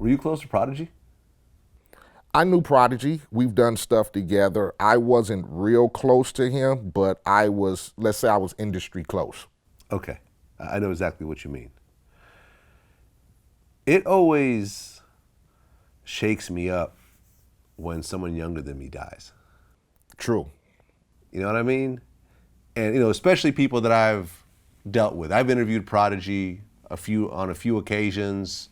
Were you close to Prodigy? I knew Prodigy. We've done stuff together. I wasn't real close to him, but I was, let's say I was industry close. Okay, I know exactly what you mean. It always shakes me up when someone younger than me dies. True. You know what I mean? And especially people that I've dealt with. I've interviewed Prodigy on a few occasions.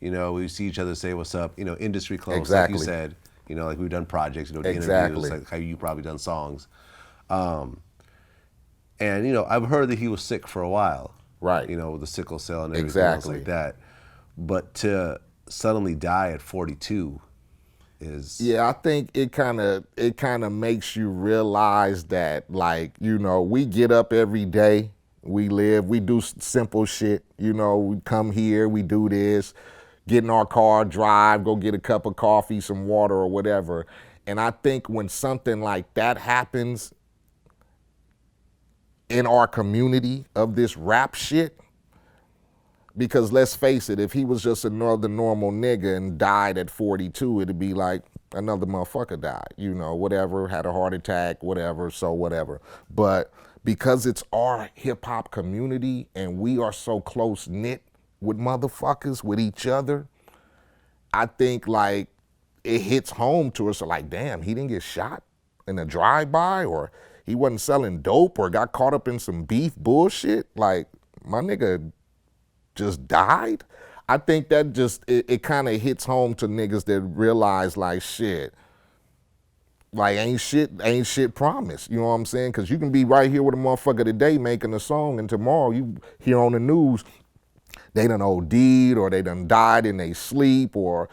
We see each other, say what's up. Industry close, Exactly. like you said. Like we've done projects. The Exactly. interviews, like how you probably done songs. And I've heard that he was sick for a while. Right. With the sickle cell and everything else like that. But to suddenly die at 42 is... Yeah, I think it kind of makes you realize that, like, we get up every day, we live, we do simple shit. We come here, we do this, get in our car, drive, go get a cup of coffee, some water or whatever. And I think when something like that happens in our community of this rap shit, because let's face it, if he was just another normal nigga and died at 42, it'd be like another motherfucker died, whatever, had a heart attack, whatever, so whatever. But because it's our hip hop community and we are so close knit with motherfuckers, with each other, I think like it hits home to us like, damn, he didn't get shot in a drive-by, or he wasn't selling dope, or got caught up in some beef bullshit. Like, my nigga just died. I think that just, it kind of hits home to niggas that realize like, shit, like ain't shit promised. You know what I'm saying? Because you can be right here with a motherfucker today making a song, and tomorrow you hear on the news they done OD'd or they done died in their sleep, or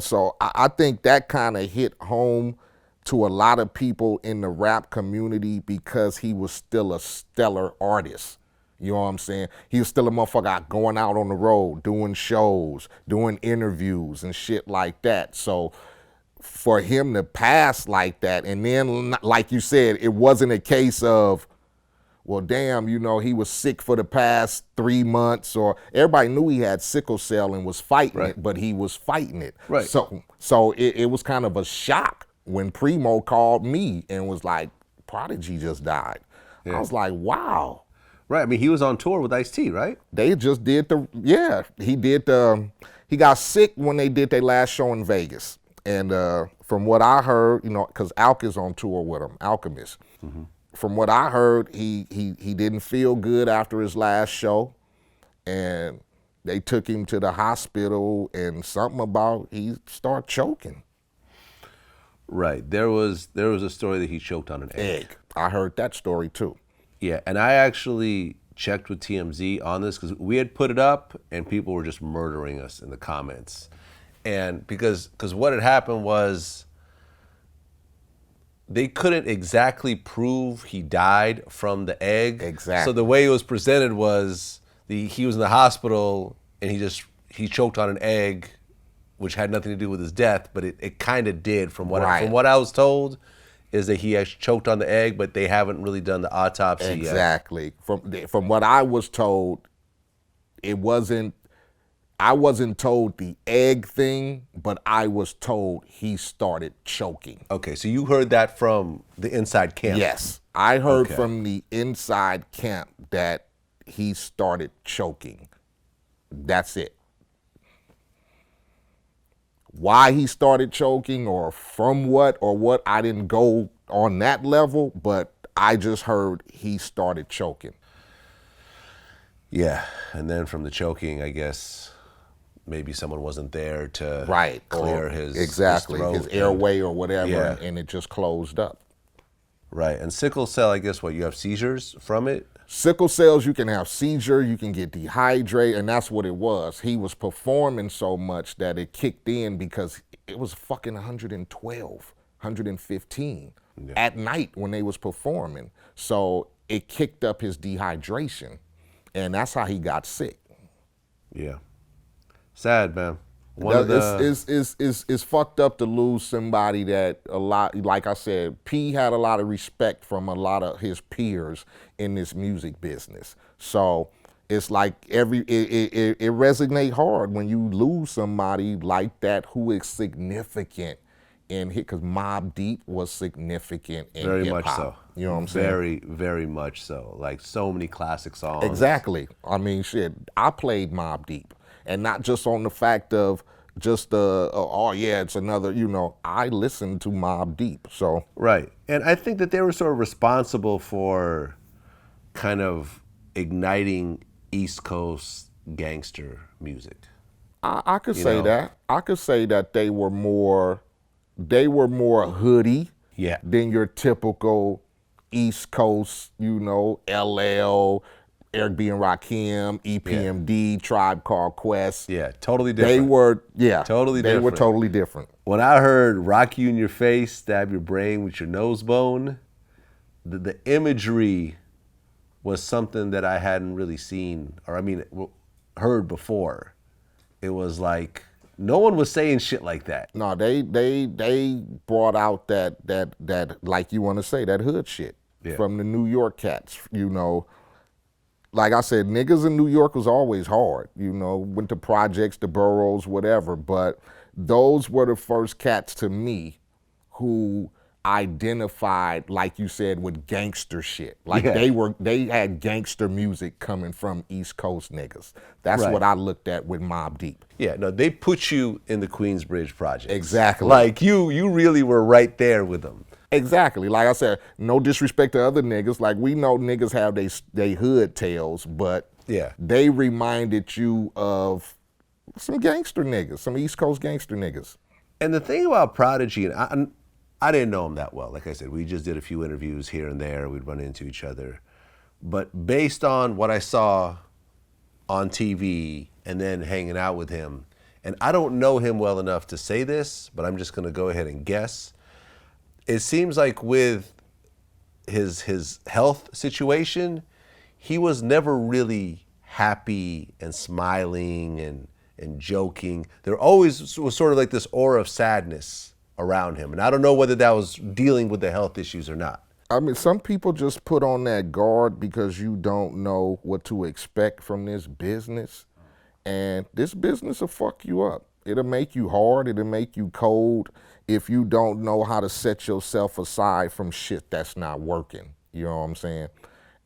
so I think that kind of hit home to a lot of people in the rap community because he was still a stellar artist. You know what I'm saying? He was still a motherfucker going out on the road, doing shows, doing interviews and shit like that. So for him to pass like that, and then like you said, it wasn't a case of, well, damn, he was sick for the past 3 months, or everybody knew he had sickle cell and was fighting Right. it, but he was fighting it. Right. So it was kind of a shock when Primo called me and was like, Prodigy just died. Yeah. I was like, wow. Right. I mean, he was on tour with Ice-T, right? They just did he got sick when they did their last show in Vegas. And from what I heard, because Alk is on tour with him, Alchemist. Mm-hmm. From what I heard, he didn't feel good after his last show, and they took him to the hospital, and something about he started choking. Right. There was a story that he choked on an egg. I heard that story too. Yeah, and I actually checked with TMZ on this because we had put it up and people were just murdering us in the comments. And because what had happened was they couldn't exactly prove he died from the egg. Exactly. So the way it was presented was he was in the hospital and he choked on an egg, which had nothing to do with his death, but it kind of did from what I was told, is that he actually choked on the egg, but they haven't really done the autopsy yet. Exactly. From what I was told, I wasn't told the egg thing, but I was told he started choking. Okay, so you heard that from the inside camp? Yes, I heard from the inside camp that he started choking. That's it. Why he started choking or from what, I didn't go on that level, but I just heard he started choking. Yeah, and then from the choking, I guess maybe someone wasn't there to clear his throat, his airway or whatever, and it just closed up. Right, and sickle cell, I guess you have seizures from it? Sickle cells, you can have seizure, you can get dehydrated, and that's what it was. He was performing so much that it kicked in because it was fucking 112, 115 at night when they was performing. So it kicked up his dehydration, and that's how he got sick. Yeah. Sad, man. It's fucked up to lose somebody that a lot, like I said, P had a lot of respect from a lot of his peers in this music business. So it's like it resonate hard when you lose somebody like that who is significant in hip, because Mobb Deep was significant in very hip-hop. much so. You know what I'm saying? Very, very much so. Like so many classic songs. Exactly. I mean, shit, I played Mobb Deep, and not just on the fact of just oh yeah, it's another, you know, I listened to Mobb Deep, so. Right. And I think that they were sort of responsible for kind of igniting East Coast gangster music. I could say that. I could say that they were more hoodie than your typical East Coast, you know, LL, Eric B. and Rakim, EPMD, Tribe Called Quest. Yeah, totally different. They were, totally different. They were totally different. When I heard rock you in your face, stab your brain with your nose bone, the imagery was something that I hadn't really seen, or I mean, heard before. It was like, no one was saying shit like that. No, they brought out that like you want to say, that hood shit from the New York cats, you know. Like I said, niggas in New York was always hard, you know, went to projects, the boroughs, whatever, but those were the first cats to me who identified, like you said, with gangster shit. Like they had gangster music coming from East Coast niggas. That's what I looked at with Mobb Deep. Yeah, no, they put you in the Queensbridge project. Exactly. Like you really were right there with them. Exactly. Like I said, no disrespect to other niggas. Like we know niggas have they hood tales, but they reminded you of some gangster niggas, some East Coast gangster niggas. And the thing about Prodigy, and I didn't know him that well. Like I said, we just did a few interviews here and there. We'd run into each other. But based on what I saw on TV and then hanging out with him, and I don't know him well enough to say this, but I'm just going to go ahead and guess. It seems like with his health situation, he was never really happy and smiling and joking. There always was sort of like this aura of sadness around him. And I don't know whether that was dealing with the health issues or not. I mean, some people just put on that guard because you don't know what to expect from this business. And this business will fuck you up. It'll make you hard, it'll make you cold if you don't know how to set yourself aside from shit that's not working. You know what I'm saying?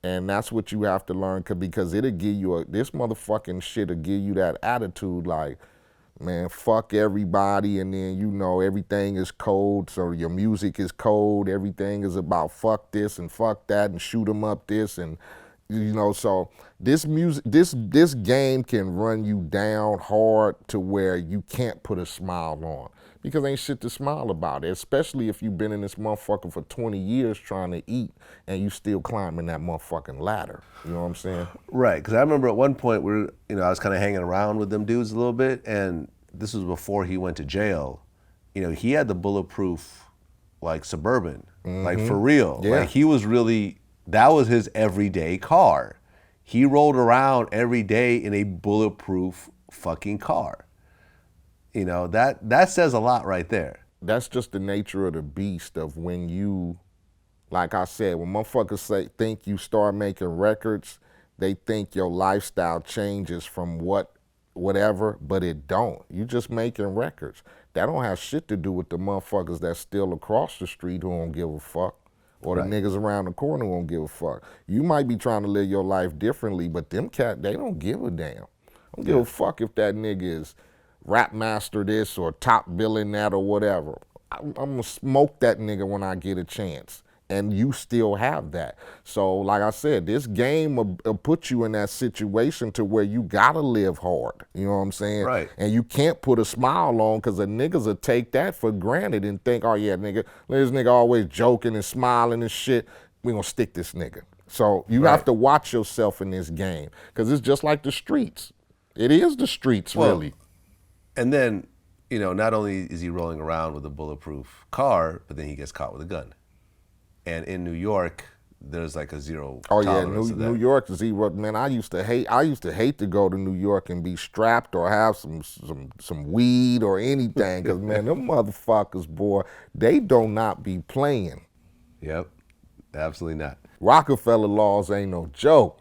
And that's what you have to learn, because it'll give you this motherfucking shit will give you that attitude like, man, fuck everybody, and then you know everything is cold, so your music is cold, everything is about fuck this and fuck that and shoot 'em up this, and you know, so this game can run you down hard to where you can't put a smile on, because ain't shit to smile about it, especially if you've been in this motherfucker for 20 years trying to eat and you still climbing that motherfucking ladder. You know what I'm saying? Right, because I remember at one point I was kind of hanging around with them dudes a little bit, and this was before he went to jail. You know, he had the bulletproof, like, Suburban, like, for real. Yeah. Like, he was really, that was his everyday car. He rolled around every day in a bulletproof fucking car. You know, that says a lot right there. That's just the nature of the beast of when you, like I said, when motherfuckers think you start making records, they think your lifestyle changes from whatever, but it don't. You just making records. That don't have shit to do with the motherfuckers that's still across the street who don't give a fuck, or the niggas around the corner who don't give a fuck. You might be trying to live your life differently, but them cat, they don't give a damn. Don't give a fuck if that nigga is rap master this or top billing that or whatever. I'm gonna smoke that nigga when I get a chance. And you still have that. So like I said, this game will put you in that situation to where you gotta live hard. You know what I'm saying? Right. And you can't put a smile on, because the niggas will take that for granted and think, oh yeah, nigga, this nigga always joking and smiling and shit. We gonna stick this nigga. So you have to watch yourself in this game, because it's just like the streets. It is the streets, really. And then, you know, not only is he rolling around with a bulletproof car, but then he gets caught with a gun. And in New York, there's like a zero tolerance of that. New York is zero. Man, I used to hate to go to New York and be strapped or have some weed or anything, because man, them motherfuckers, boy, they do not be playing. Yep, absolutely not. Rockefeller laws ain't no joke.